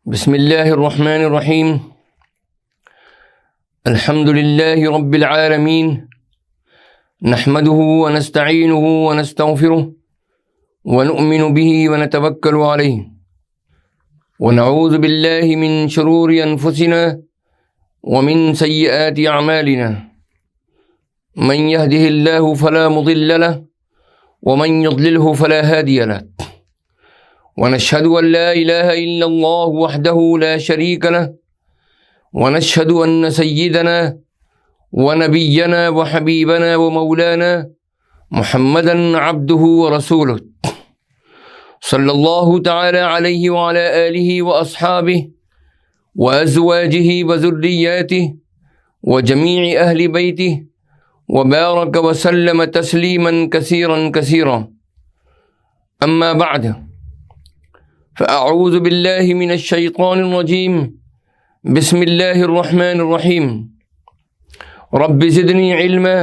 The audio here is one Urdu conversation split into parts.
بسم اللہ الرحمن الرحیم الحمد للہ رب العالمین نحمده ونستعینه ونستغفره ونؤمن به ونتوکل علیہ ونعوذ باللہ من شرور انفسنا ومن سیئات اعمالنا من يهده الله فلا مضل له ومن يضلله فلا هادي له ونشهد أن لا إله إلا الله وحده لا شريك له ونشهد أن سيدنا ونبينا وحبيبنا ومولانا محمدا عبده ورسوله صلى الله تعالى عليه وعلى آله وأصحابه وأزواجه وذرياته وجميع أهل بيته وبارك وسلم تسليما كثيرا كثيرا أما بعد فأعوذ بالله من الشيطان الرجيم بسم الله الرحمن الرحيم رب زدني علما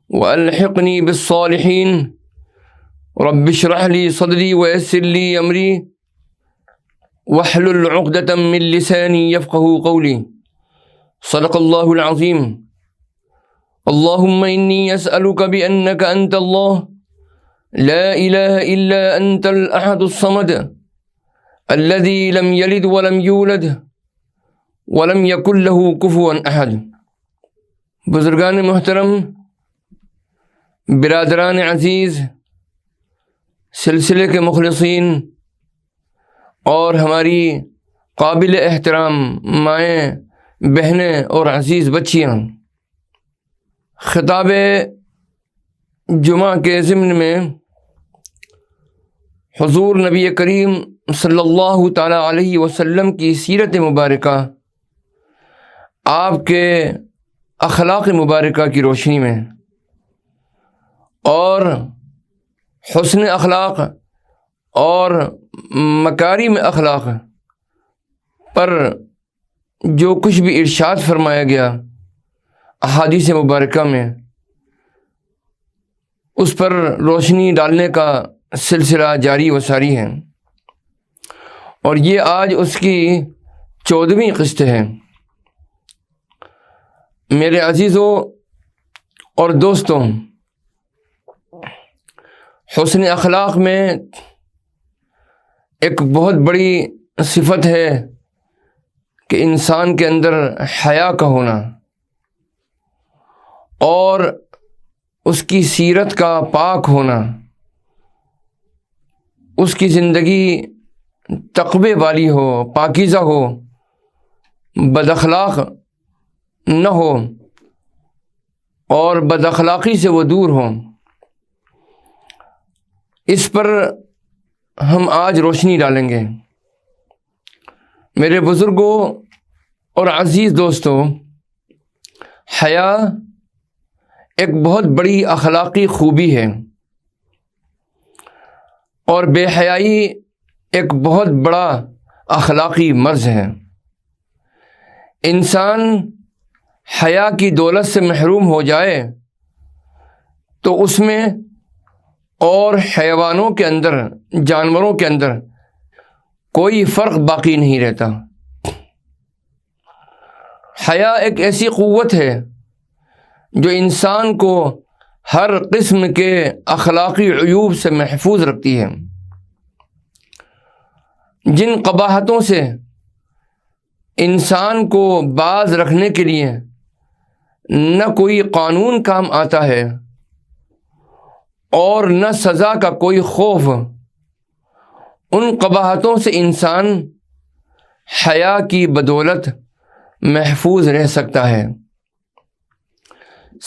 وألحقني بالصالحين رب اشرح لي صدري ويسر لي أمري واحلل عقدة من لساني يفقهوا قولي صدق الله العظيم اللهم إني أسألك بأنك أنت الله لا إله إلا أنت الأحد الصمد الذي لم يلد ولم يولد ولم يكن له كفوا أحد۔ بزرگان محترم، برادران عزیز، سلسلے کے مخلصین اور ہماری قابل احترام مائیں، بہنیں اور عزیز بچیاں، خطاب جمعہ کے ضمن میں حضور نبی کریم صلی اللہ تعالیٰ علیہ وسلم کی سیرت مبارکہ، آپ کے اخلاق مبارکہ کی روشنی میں اور حسن اخلاق اور مکارم اخلاق پر جو کچھ بھی ارشاد فرمایا گیا احادیث مبارکہ میں، اس پر روشنی ڈالنے کا سلسلہ جاری و ساری ہے، اور یہ آج اس کی 14ویں قسط ہے۔ میرے عزیزوں اور دوستوں، حسن اخلاق میں ایک بہت بڑی صفت ہے کہ انسان کے اندر حیا کا ہونا اور اس کی سیرت کا پاک ہونا، اس کی زندگی تقوی والی ہو، پاکیزہ ہو، بد اخلاق نہ ہو اور بد اخلاقی سے وہ دور ہوں۔ اس پر ہم آج روشنی ڈالیں گے۔ میرے بزرگوں اور عزیز دوستوں، حیا ایک بہت بڑی اخلاقی خوبی ہے، اور بے حیائی ایک بہت بڑا اخلاقی مرض ہے۔ انسان حیا کی دولت سے محروم ہو جائے تو اس میں اور حیوانوں کے اندر، جانوروں کے اندر کوئی فرق باقی نہیں رہتا۔ حیا ایک ایسی قوت ہے جو انسان کو ہر قسم کے اخلاقی عیوب سے محفوظ رکھتی ہے۔ جن قباحتوں سے انسان کو باز رکھنے کے لیے نہ کوئی قانون کام آتا ہے اور نہ سزا کا کوئی خوف، ان قباحتوں سے انسان حیا کی بدولت محفوظ رہ سکتا ہے۔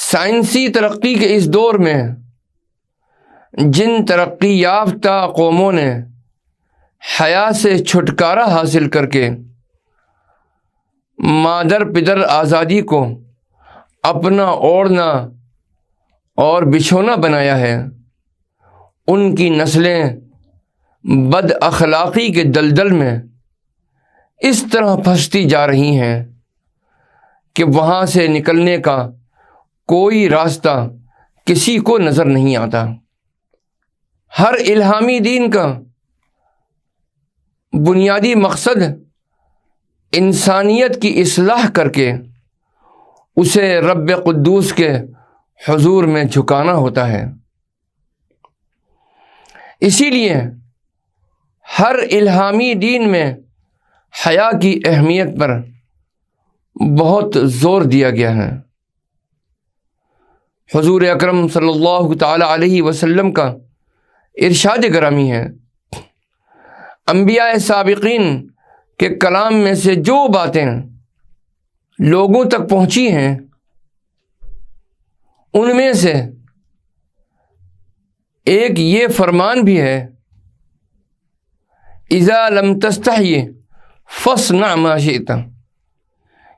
سائنسی ترقی کے اس دور میں جن ترقی یافتہ قوموں نے حیا سے چھٹکارا حاصل کر کے مادر پدر آزادی کو اپنا اوڑھنا اور بچھونا بنایا ہے، ان کی نسلیں بد اخلاقی کے دلدل میں اس طرح پھنستی جا رہی ہیں کہ وہاں سے نکلنے کا کوئی راستہ کسی کو نظر نہیں آتا۔ ہر الہامی دین کا بنیادی مقصد انسانیت کی اصلاح کر کے اسے رب قدوس کے حضور میں جھکانا ہوتا ہے۔ اسی لیے ہر الہامی دین میں حیا کی اہمیت پر بہت زور دیا گیا ہے۔ حضور اکرم صلی اللہ تعالی علیہ وسلم کا ارشاد گرامی ہے، انبیاء سابقین کے کلام میں سے جو باتیں لوگوں تک پہنچی ہیں ان میں سے ایک یہ فرمان بھی ہے، اذا لم تستحی فاصنع ما شئت۔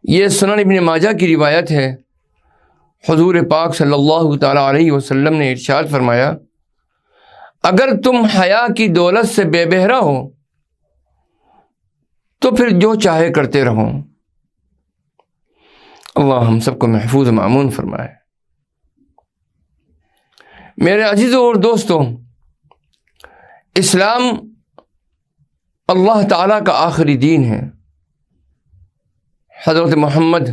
یہ سنن ابن ماجہ کی روایت ہے۔ حضور پاک صلی اللہ تعالی علیہ وسلم نے ارشاد فرمایا، اگر تم حیا کی دولت سے بے بہرا ہو تو پھر جو چاہے کرتے رہو۔ اللہ ہم سب کو محفوظ مامون فرمائے۔ میرے عزیزوں اور دوستوں، اسلام اللہ تعالیٰ کا آخری دین ہے۔ حضرت محمد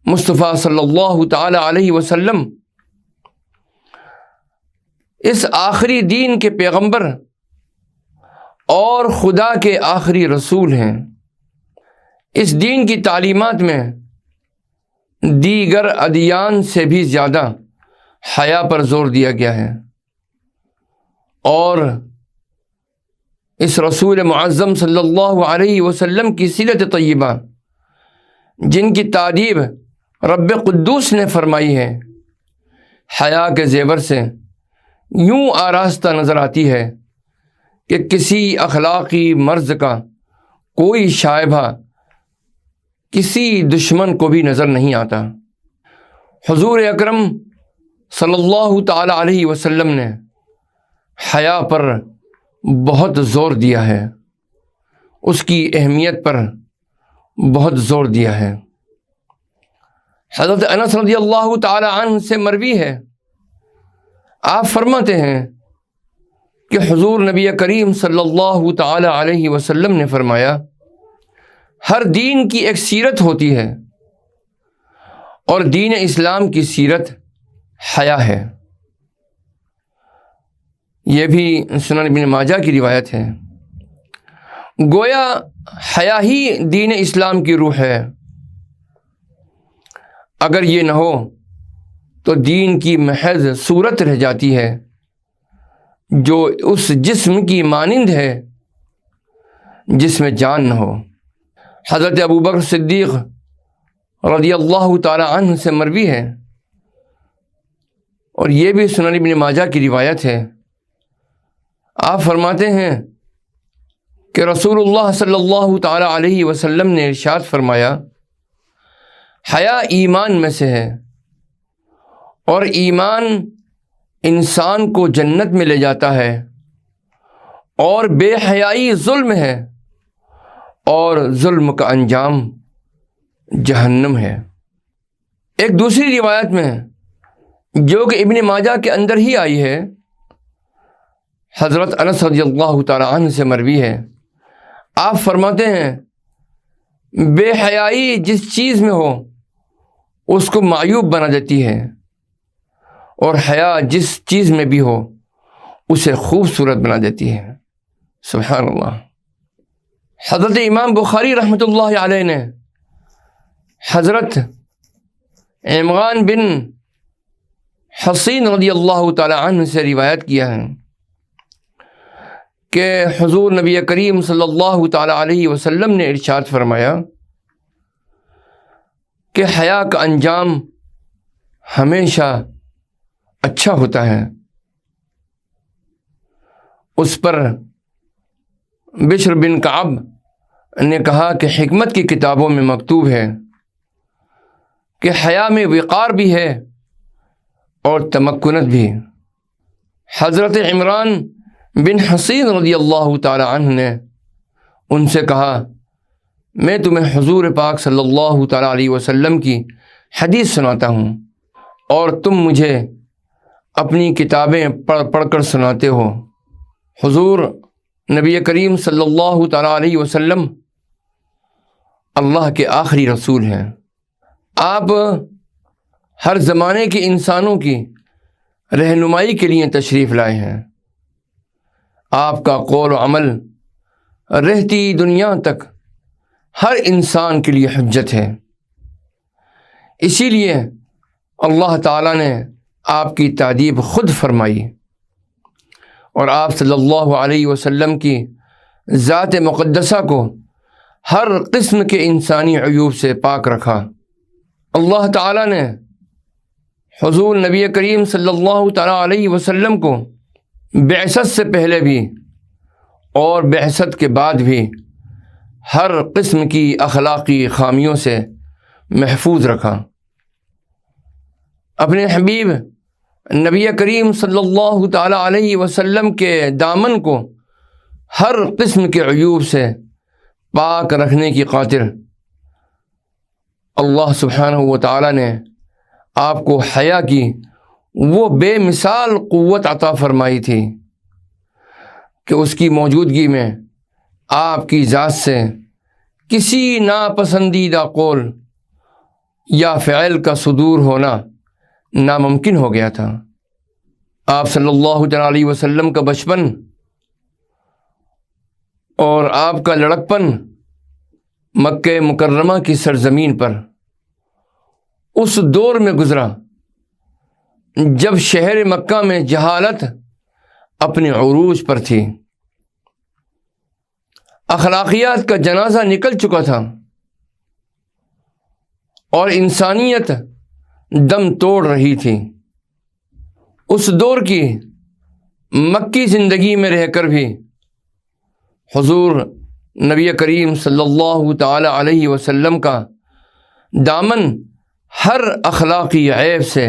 مصطفیٰ صلی اللہ تعالی علیہ وسلم اس آخری دین کے پیغمبر اور خدا کے آخری رسول ہیں۔ اس دین کی تعلیمات میں دیگر ادیان سے بھی زیادہ حیا پر زور دیا گیا ہے، اور اس رسول معظم صلی اللہ علیہ وسلم کی سیرت طیبہ جن کی تعریف رب قدوس نے فرمائی ہے، حیا کے زیور سے یوں آراستہ نظر آتی ہے کہ کسی اخلاقی مرض کا کوئی شائبہ کسی دشمن کو بھی نظر نہیں آتا۔ حضور اکرم صلی اللہ تعالی علیہ وسلم نے حیا پر بہت زور دیا ہے، اس کی اہمیت پر بہت زور دیا ہے۔ حضرت انس رضی اللہ تعالی عنہ سے مروی ہے، آپ فرماتے ہیں کہ حضور نبی کریم صلی اللہ تعالی علیہ وسلم نے فرمایا، ہر دین کی ایک سیرت ہوتی ہے اور دین اسلام کی سیرت حیا ہے۔ یہ بھی سنن ابن ماجہ کی روایت ہے۔ گویا حیا ہی دین اسلام کی روح ہے، اگر یہ نہ ہو تو دین کی محض صورت رہ جاتی ہے جو اس جسم کی مانند ہے جس میں جان نہ ہو۔ حضرت ابوبکر صدیق رضی اللہ تعالی عنہ سے مروی ہے، اور یہ بھی سنن ابن ماجہ کی روایت ہے، آپ فرماتے ہیں کہ رسول اللہ صلی اللہ تعالی علیہ وسلم نے ارشاد فرمایا، حیا ایمان میں سے ہے، اور ایمان انسان کو جنت میں لے جاتا ہے، اور بے حیائی ظلم ہے، اور ظلم کا انجام جہنم ہے۔ ایک دوسری روایت میں جو کہ ابن ماجہ کے اندر ہی آئی ہے، حضرت انس رضی اللہ تعالی عنہ سے مروی ہے، آپ فرماتے ہیں، بے حیائی جس چیز میں ہو اس کو معیوب بنا دیتی ہے، اور حیا جس چیز میں بھی ہو اسے خوبصورت بنا دیتی ہے۔ سبحان اللہ۔ حضرت امام بخاری رحمۃ اللہ علیہ نے حضرت عمران بن حسین رضی اللہ تعالی عنہ سے روایت کیا ہے کہ حضور نبی کریم صلی اللہ تعالی علیہ وسلم نے ارشاد فرمایا کہ حیا کا انجام ہمیشہ اچھا ہوتا ہے۔ اس پر بشر بن کعب نے کہا کہ حکمت کی کتابوں میں مکتوب ہے کہ حیا میں وقار بھی ہے اور تمکنت بھی۔ حضرت عمران بن حسین رضی اللہ تعالی عنہ نے ان سے کہا، میں تمہیں حضور پاک صلی اللہ تعالی علیہ وسلم کی حدیث سناتا ہوں اور تم مجھے اپنی کتابیں پڑھ پڑھ کر سناتے ہو۔ حضور نبی کریم صلی اللہ تعالی علیہ وسلم اللہ کے آخری رسول ہیں۔ آپ ہر زمانے کے انسانوں کی رہنمائی کے لیے تشریف لائے ہیں۔ آپ کا قول و عمل رہتی دنیا تک ہر انسان کے لیے حجت ہے۔ اسی لیے اللہ تعالیٰ نے آپ کی تعریف خود فرمائی اور آپ صلی اللہ علیہ وسلم کی ذات مقدسہ کو ہر قسم کے انسانی عیوب سے پاک رکھا۔ اللہ تعالیٰ نے حضور نبی کریم صلی اللہ تعالیٰ علیہ وسلم کو بعثت سے پہلے بھی اور بعثت کے بعد بھی ہر قسم کی اخلاقی خامیوں سے محفوظ رکھا۔ اپنے حبیب نبی کریم صلی اللہ تعالیٰ علیہ وسلم کے دامن کو ہر قسم کے عیوب سے پاک رکھنے کی خاطر اللہ سبحانہ و تعالیٰ نے آپ کو حیا کی وہ بے مثال قوت عطا فرمائی تھی کہ اس کی موجودگی میں آپ کی ذات سے کسی ناپسندیدہ قول یا فعل کا صدور ہونا ناممکن ہو گیا تھا۔ آپ صلی اللہ تعالیٰ علیہ وسلم کا بچپن اور آپ کا لڑکپن مکہ مکرمہ کی سرزمین پر اس دور میں گزرا جب شہر مکہ میں جہالت اپنے عروج پر تھی، اخلاقیات کا جنازہ نکل چکا تھا اور انسانیت دم توڑ رہی تھی۔ اس دور کی مکی زندگی میں رہ کر بھی حضور نبی کریم صلی اللہ تعالی علیہ وسلم کا دامن ہر اخلاقی عیب سے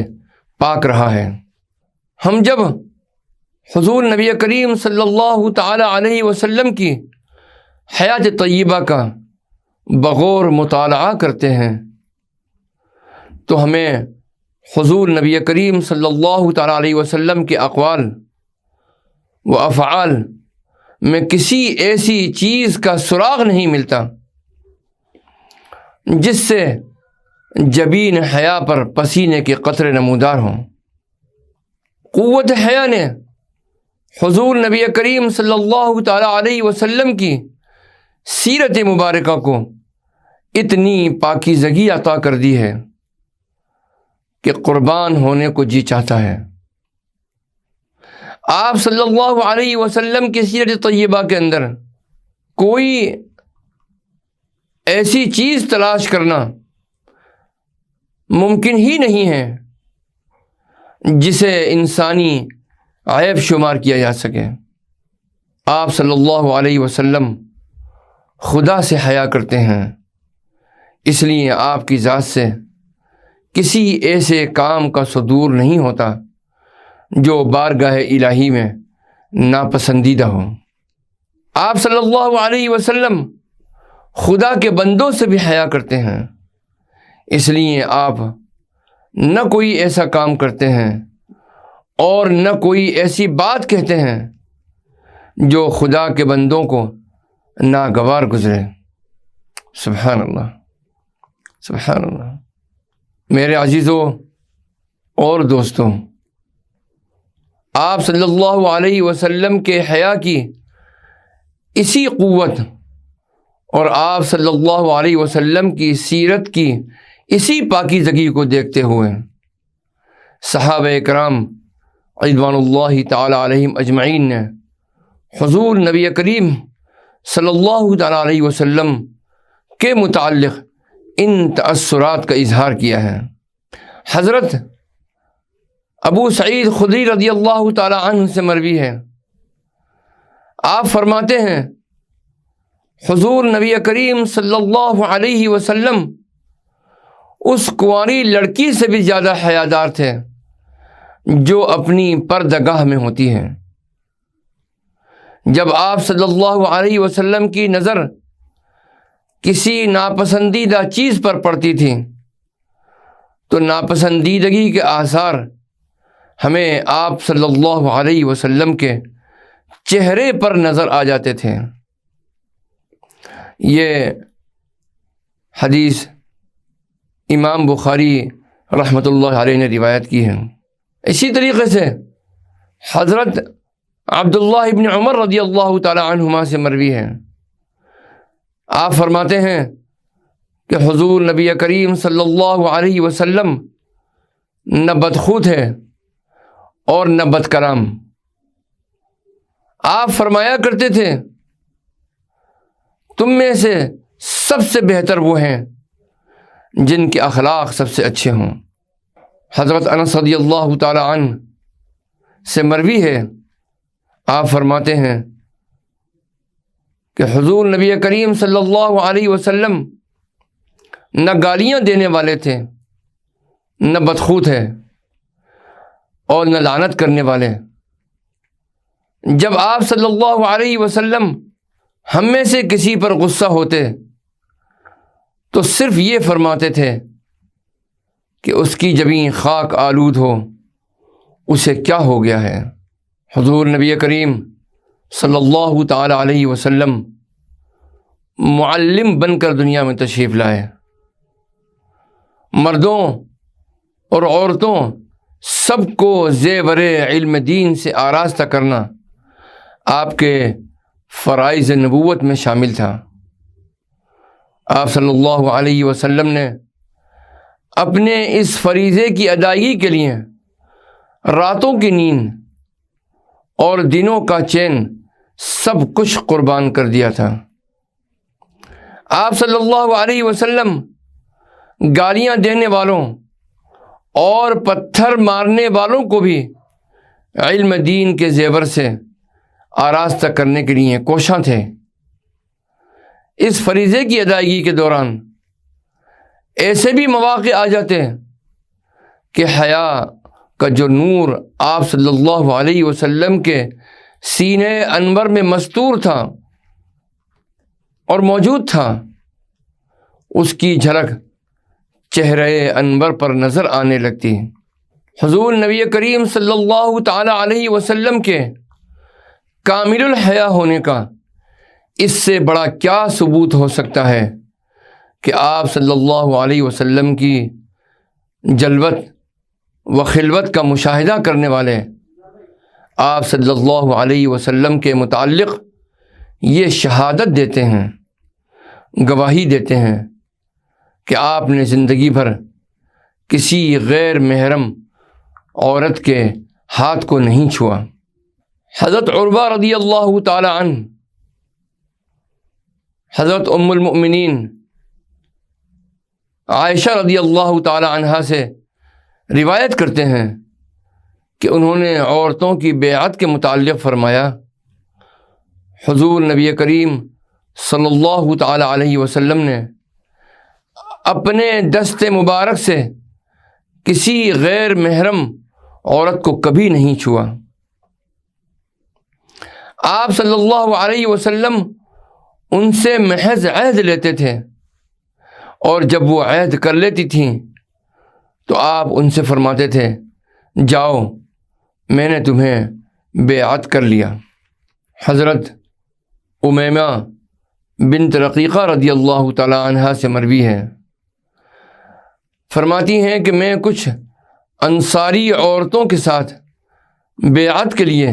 پاک رہا ہے۔ ہم جب حضور نبی کریم صلی اللہ تعالی علیہ وسلم کی حیات طیبہ کا بغور مطالعہ کرتے ہیں تو ہمیں حضور نبی کریم صلی اللہ تعالیٰ علیہ وسلم کے اقوال و افعال میں کسی ایسی چیز کا سراغ نہیں ملتا جس سے جبین حیا پر پسینے کے قطرے نمودار ہوں۔ قوت حیا نے حضور نبی کریم صلی اللہ تعالیٰ علیہ وسلم کی سیرت مبارکہ کو اتنی پاکیزگی عطا کر دی ہے کہ قربان ہونے کو جی چاہتا ہے۔ آپ صلی اللہ علیہ وسلم کی سیرت طیبہ کے اندر کوئی ایسی چیز تلاش کرنا ممکن ہی نہیں ہے جسے انسانی عیب شمار کیا جا سکے۔ آپ صلی اللہ علیہ وسلم خدا سے حیا کرتے ہیں، اس لیے آپ کی ذات سے کسی ایسے کام کا صدور نہیں ہوتا جو بارگاہ الہی میں ناپسندیدہ ہو۔ آپ صلی اللہ علیہ وسلم خدا کے بندوں سے بھی حیا کرتے ہیں، اس لیے آپ نہ کوئی ایسا کام کرتے ہیں اور نہ کوئی ایسی بات کہتے ہیں جو خدا کے بندوں کو ناگوار گزرے۔ سبحان اللہ، سبحان اللہ۔ میرے عزیزوں اور دوستوں، آپ صلی اللہ علیہ وسلم کے حیا کی اسی قوت اور آپ صلی اللہ علیہ وسلم کی سیرت کی اسی پاکیزگی کو دیکھتے ہوئے صحابہ کرام رضوان اللہ تعالی علیہم اجمعین نے حضور نبی کریم صلی اللہ تعالی علیہ وسلم کے متعلق ان تأثرات کا اظہار کیا ہے۔ حضرت ابو سعید خدری رضی اللہ تعالی عنہ سے مروی ہے، آپ فرماتے ہیں حضور نبی کریم صلی اللہ علیہ وسلم اس کنواری لڑکی سے بھی زیادہ حیادار تھے جو اپنی پردگاہ میں ہوتی ہے۔ جب آپ صلی اللہ علیہ وسلم کی نظر کسی ناپسندیدہ چیز پر پڑتی تھی تو ناپسندیدگی کے آثار ہمیں آپ صلی اللہ علیہ وسلم کے چہرے پر نظر آ جاتے تھے۔ یہ حدیث امام بخاری رحمۃ اللہ علیہ نے روایت کی ہے۔ اسی طریقے سے حضرت عبداللہ ابن عمر رضی اللہ تعالی عنہما سے مروی ہے، آپ فرماتے ہیں کہ حضور نبی کریم صلی اللہ علیہ وسلم نہ بدخو تھے اور نہ بد کلام۔ آپ فرمایا کرتے تھے تم میں سے سب سے بہتر وہ ہیں جن کے اخلاق سب سے اچھے ہوں۔ حضرت انس رضی اللہ تعالی عنہ سے مروی ہے، آپ فرماتے ہیں کہ حضور نبی کریم صلی اللہ علیہ وسلم نہ گالیاں دینے والے تھے، نہ بدخو تھے اور نہ لعنت کرنے والے۔ جب آپ صلی اللہ علیہ وسلم ہم میں سے کسی پر غصہ ہوتے تو صرف یہ فرماتے تھے کہ اس کی جبین خاک آلود ہو، اسے کیا ہو گیا ہے۔ حضور نبی کریم صلی اللہ تعالی علیہ وسلم معلم بن کر دنیا میں تشریف لائے۔ مردوں اور عورتوں سب کو زیور علم دین سے آراستہ کرنا آپ کے فرائض نبوت میں شامل تھا۔ آپ صلی اللہ علیہ وسلم نے اپنے اس فریضے کی ادائیگی کے لیے راتوں کی نیند اور دنوں کا چین سب کچھ قربان کر دیا تھا۔ آپ صلی اللہ علیہ وسلم گالیاں دینے والوں اور پتھر مارنے والوں کو بھی علم دین کے زیور سے آراستہ کرنے کے لیے کوشاں تھے۔ اس فریضے کی ادائیگی کے دوران ایسے بھی مواقع آ جاتے کہ حیا کا جو نور آپ صلی اللہ علیہ وسلم کے سینے انور میں مستور تھا اور موجود تھا، اس کی جھلک چہرے انور پر نظر آنے لگتی۔ حضور نبی کریم صلی اللہ تعالی علیہ وسلم کے کامل الحیا ہونے کا اس سے بڑا کیا ثبوت ہو سکتا ہے کہ آپ صلی اللہ علیہ وسلم کی جلوت و خلوت کا مشاہدہ کرنے والے آپ صلی اللہ علیہ وسلم کے متعلق یہ شہادت دیتے ہیں، گواہی دیتے ہیں کہ آپ نے زندگی بھر کسی غیر محرم عورت کے ہاتھ کو نہیں چھوا۔ حضرت عروہ رضی اللہ تعالی عنہ حضرت ام المؤمنین عائشہ رضی اللہ تعالی عنہا سے روایت کرتے ہیں کہ انہوں نے عورتوں کی بیعت کے متعلق فرمایا، حضور نبی کریم صلی اللہ تعالی علیہ وسلم نے اپنے دست مبارک سے کسی غیر محرم عورت کو کبھی نہیں چھوا۔ آپ صلی اللہ علیہ وسلم ان سے محض عہد لیتے تھے، اور جب وہ عہد کر لیتی تھیں تو آپ ان سے فرماتے تھے جاؤ میں نے تمہیں بیعت کر لیا۔ حضرت امیمہ بنت رقیقہ رضی اللہ تعالی عنہا سے مروی ہے، فرماتی ہیں کہ میں کچھ انصاری عورتوں کے ساتھ بیعت کے لیے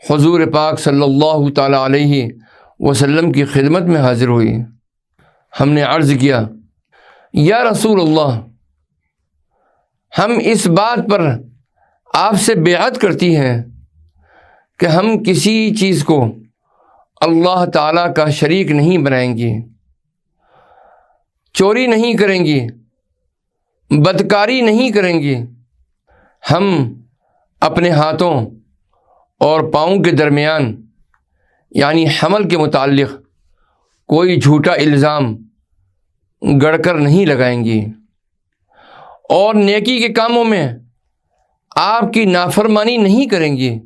حضور پاک صلی اللہ تعالی علیہ وسلم کی خدمت میں حاضر ہوئی۔ ہم نے عرض کیا یا رسول اللہ، ہم اس بات پر آپ سے بیعت کرتی ہیں کہ ہم کسی چیز کو اللہ تعالیٰ کا شریک نہیں بنائیں گی، چوری نہیں کریں گی، بدکاری نہیں کریں گی، ہم اپنے ہاتھوں اور پاؤں کے درمیان یعنی حمل کے متعلق کوئی جھوٹا الزام گڑ کر نہیں لگائیں گی، اور نیکی کے کاموں میں آپ کی نافرمانی نہیں کریں گی۔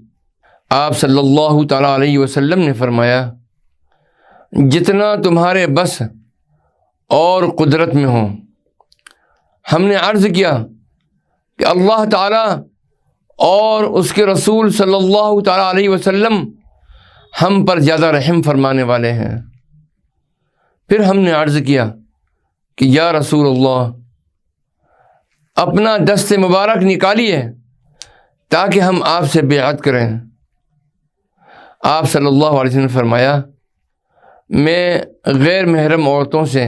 آپ صلی اللہ تعالیٰ علیہ وسلم نے فرمایا جتنا تمہارے بس اور قدرت میں ہو۔ ہم نے عرض کیا کہ اللہ تعالیٰ اور اس کے رسول صلی اللہ تعالیٰ علیہ وسلم ہم پر زیادہ رحم فرمانے والے ہیں۔ پھر ہم نے عرض کیا کہ یا رسول اللہ اپنا دست مبارک نکالیے تاکہ ہم آپ سے بیعت کریں۔ آپ صلی اللہ علیہ وسلم نے فرمایا میں غیر محرم عورتوں سے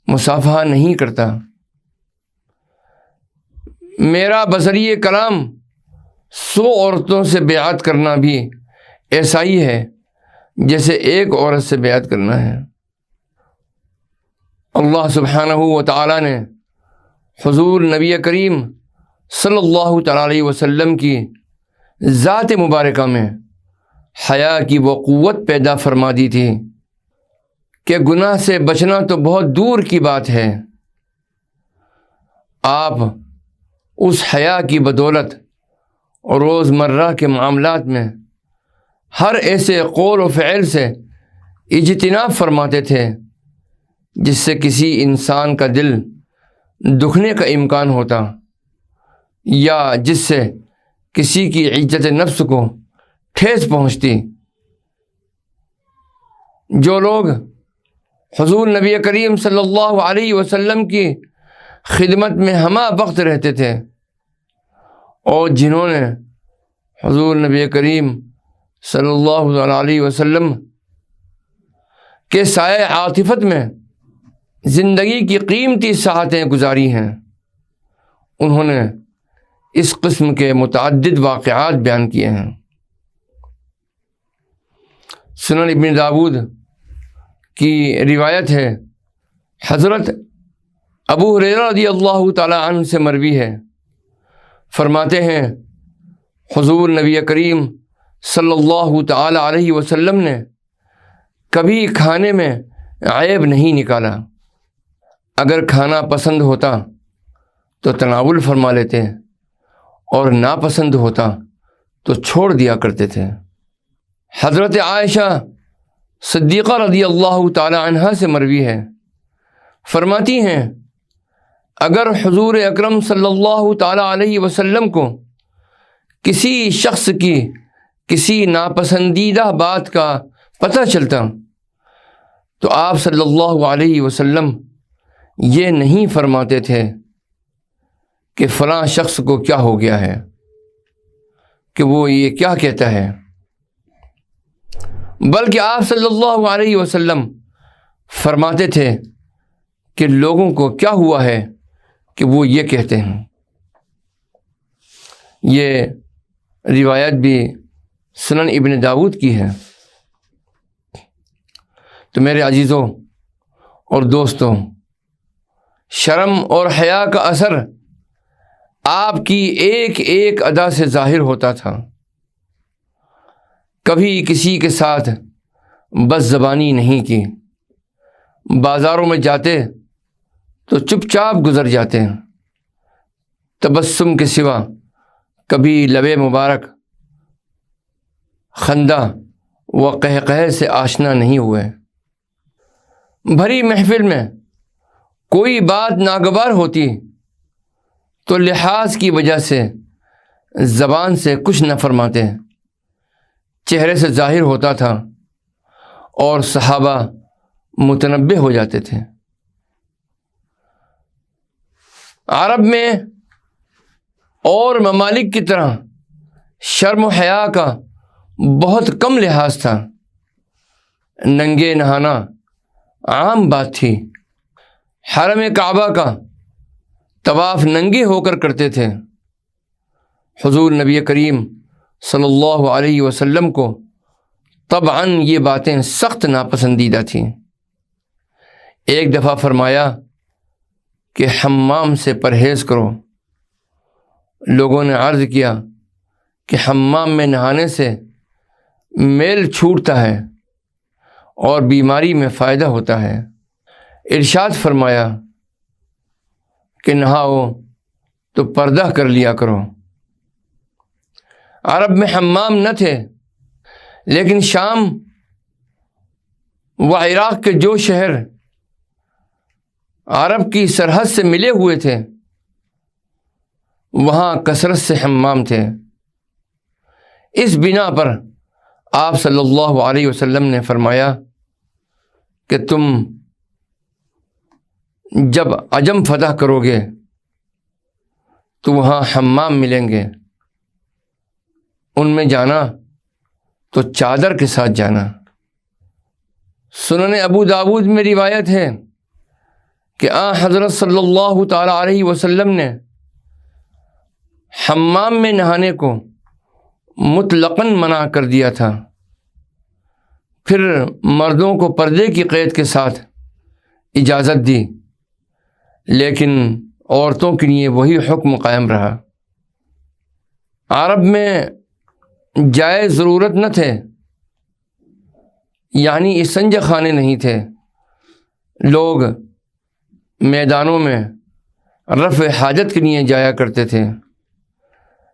مصافحہ نہیں کرتا، میرا بذریعہ کلام 100 عورتوں سے بیعت کرنا بھی ایسا ہی ہے جیسے ایک عورت سے بیعت کرنا ہے۔ اللہ سبحانہ و تعالیٰ نے حضور نبی کریم صلی اللہ تعالیٰ علیہ وسلم کی ذات مبارکہ میں حیا کی وہ قوت پیدا فرما دی تھی کہ گناہ سے بچنا تو بہت دور کی بات ہے، آپ اس حیا کی بدولت روزمرہ کے معاملات میں ہر ایسے قول و فعل سے اجتناب فرماتے تھے جس سے کسی انسان کا دل دکھنے کا امکان ہوتا یا جس سے کسی کی عزت نفس کو ٹھیس پہنچتی۔ جو لوگ حضور نبی کریم صلی اللہ علیہ وسلم کی خدمت میں ہمہ وقت رہتے تھے اور جنہوں نے حضور نبی کریم صلی اللہ علیہ وسلم کے سائے عاطفت میں زندگی کی قیمتی ساعتیں گزاری ہیں، انہوں نے اس قسم کے متعدد واقعات بیان کیے ہیں۔ سنن ابن داود کی روایت ہے، حضرت ابو ہریرہ رضی اللہ تعالی عنہ سے مروی ہے، فرماتے ہیں حضور نبی کریم صلی اللہ تعالی علیہ وسلم نے کبھی کھانے میں عیب نہیں نکالا، اگر کھانا پسند ہوتا تو تناول فرما لیتے اور ناپسند ہوتا تو چھوڑ دیا کرتے تھے۔ حضرت عائشہ صدیقہ رضی اللہ تعالی عنہا سے مروی ہے، فرماتی ہیں اگر حضور اکرم صلی اللہ تعالی علیہ وسلم کو کسی شخص کی کسی ناپسندیدہ بات کا پتہ چلتا تو آپ صلی اللہ علیہ وسلم یہ نہیں فرماتے تھے کہ فلاں شخص کو کیا ہو گیا ہے، کہ وہ یہ کیا کہتا ہے، بلکہ آپ صلی اللہ علیہ وسلم فرماتے تھے کہ لوگوں کو کیا ہوا ہے کہ وہ یہ کہتے ہیں۔ یہ روایت بھی سنن ابن داود کی ہے۔ تو میرے عزیزوں اور دوستوں، شرم اور حیا کا اثر آپ کی ایک ایک ادا سے ظاہر ہوتا تھا۔ کبھی کسی کے ساتھ بد زبانی نہیں کی، بازاروں میں جاتے تو چپ چاپ گزر جاتے ہیں، تبسم کے سوا کبھی لب مبارک خندہ و قہقہے سے آشنا نہیں ہوئے۔ بھری محفل میں کوئی بات ناگوار ہوتی تو لحاظ کی وجہ سے زبان سے کچھ نہ فرماتے، چہرے سے ظاہر ہوتا تھا اور صحابہ متنبہ ہو جاتے تھے۔ عرب میں اور ممالک کی طرح شرم و حیا کا بہت کم لحاظ تھا، ننگے نہانا عام بات تھی، حرم کعبہ کا طواف ننگے ہو کر کرتے تھے۔ حضور نبی کریم صلی اللہ علیہ وسلم کو طبعاً یہ باتیں سخت ناپسندیدہ تھیں۔ ایک دفعہ فرمایا کہ حمام سے پرہیز کرو۔ لوگوں نے عرض کیا کہ حمام میں نہانے سے میل چھوٹتا ہے اور بیماری میں فائدہ ہوتا ہے۔ ارشاد فرمایا کہ نہاؤ تو پردہ کر لیا کرو۔ عرب میں حمام نہ تھے، لیکن شام و عراق کے جو شہر عرب کی سرحد سے ملے ہوئے تھے وہاں کثرت سے حمام تھے۔ اس بنا پر آپ صلی اللہ علیہ وسلم نے فرمایا کہ تم جب عجم فتح کرو گے تو وہاں حمام ملیں گے، ان میں جانا تو چادر کے ساتھ جانا۔ سنن ابو داود میں روایت ہے کہ حضرت صلی اللہ تعالی علیہ وسلم نے حمام میں نہانے کو مطلقاً منع کر دیا تھا، پھر مردوں کو پردے کی قید کے ساتھ اجازت دی، لیکن عورتوں کے لیے وہی حکم قائم رہا۔ عرب میں جائز ضرورت نہ تھے، یعنی استنجا خانے نہیں تھے، لوگ میدانوں میں رفع حاجت کے لیے جایا کرتے تھے،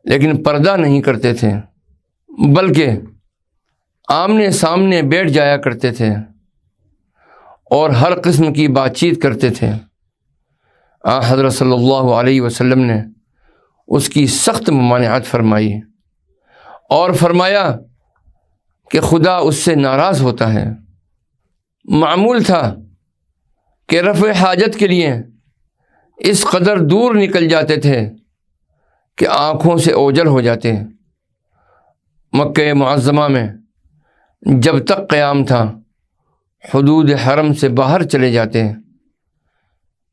لیکن پردہ نہیں کرتے تھے، بلکہ آمنے سامنے بیٹھ جایا کرتے تھے اور ہر قسم کی بات چیت کرتے تھے۔ حضرت صلی اللہ علیہ وسلم نے اس کی سخت ممانعت فرمائی اور فرمایا کہ خدا اس سے ناراض ہوتا ہے۔ معمول تھا کہ رفع حاجت کے لیے اس قدر دور نکل جاتے تھے کہ آنکھوں سے اوجل ہو جاتے۔ مکہ معظمہ میں جب تک قیام تھا حدود حرم سے باہر چلے جاتے،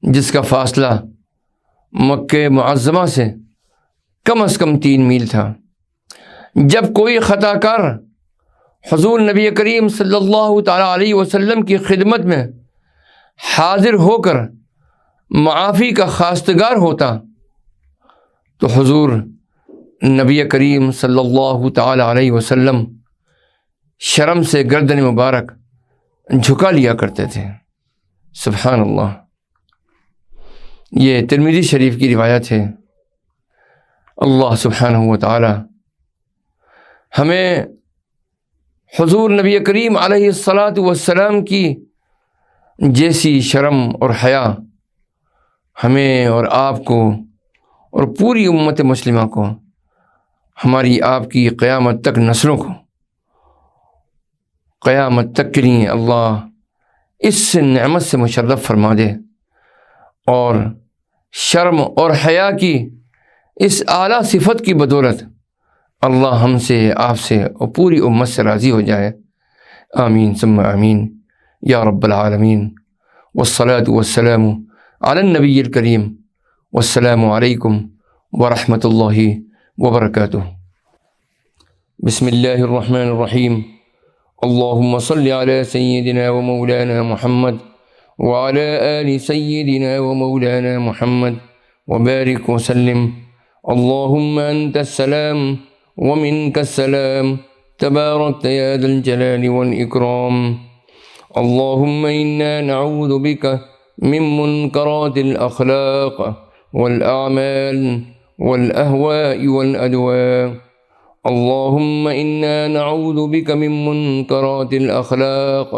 جس کا فاصلہ مکہ معظمہ سے کم از کم 3 میل تھا۔ جب کوئی خطا کار حضور نبی کریم صلی اللہ تعالیٰ علیہ وسلم کی خدمت میں حاضر ہو کر معافی کا خواستگار ہوتا تو حضور نبی کریم صلی اللہ تعالیٰ علیہ وسلم شرم سے گردن مبارک جھکا لیا کرتے تھے۔ سبحان اللہ۔ یہ ترمذی شریف کی روایت ہے۔ اللہ سبحانہ و تعالی ہمیں حضور نبی کریم علیہ الصلاۃ والسلام کی جیسی شرم اور حیا ہمیں اور آپ کو اور پوری امت مسلمہ کو، ہماری آپ کی قیامت تک نسلوں کو، قیامت تک کے لیے اللہ اس نعمت سے مشرف فرما دے، اور شرم اور حیا کی اس اعلیٰ صفت کی بدولت اللہ ہم سے، آپ سے اور پوری امت سے راضی ہو جائے۔ آمین ثم آمین یا رب العالمین۔ والصلاة والسلام علی النبی الکریم۔ والسلام علیکم ورحمۃ اللہ وبرکاتہ۔ بسم اللہ الرحمن الرحیم۔ اللہم صل علی سیدنا و مولانا محمد وعلى آل سيدنا ومولانا محمد وبارك وسلم۔ اللهم أنت السلام ومنك السلام، تباركت يا ذا الجلال والإكرام۔ اللهم إنا نعوذ بك من منكرات الأخلاق والأعمال والأهواء والأدواء۔ اللهم إنا نعوذ بك من منكرات الأخلاق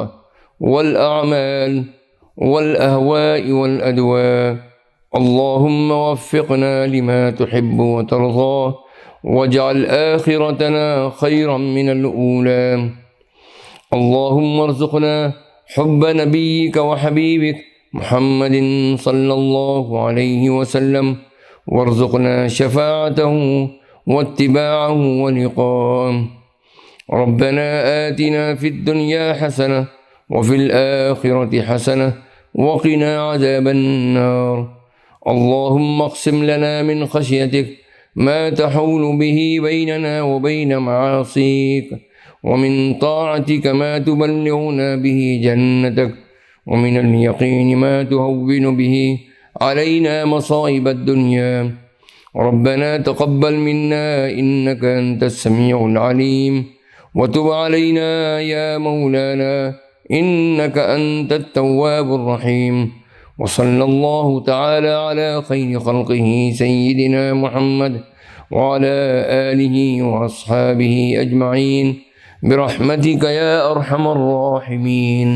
والأعمال والأهواء والأدواء۔ اللهم وفقنا لما تحب وترضى، واجعل آخرتنا خيرا من الأولى۔ اللهم ارزقنا حب نبيك وحبيبك محمد صلى الله عليه وسلم، وارزقنا شفاعته واتباعه ولقاءه۔ ربنا آتنا في الدنيا حسنة وفي الآخرة حسنة وقنا عذاب النار۔ اللهم اقسم لنا من خشيتك ما تحول به بيننا وبين معاصيك، ومن طاعتك ما تبلغنا به جنتك، ومن اليقين ما تهون به علينا مصائب الدنيا۔ ربنا تقبل منا إنك أنت السميع العليم، وتب علينا يا مولانا إنك أنت التواب الرحيم۔ وصلى الله تعالى على خير خلقه سيدنا محمد وعلى آله وأصحابه أجمعين برحمتك يا أرحم الراحمين۔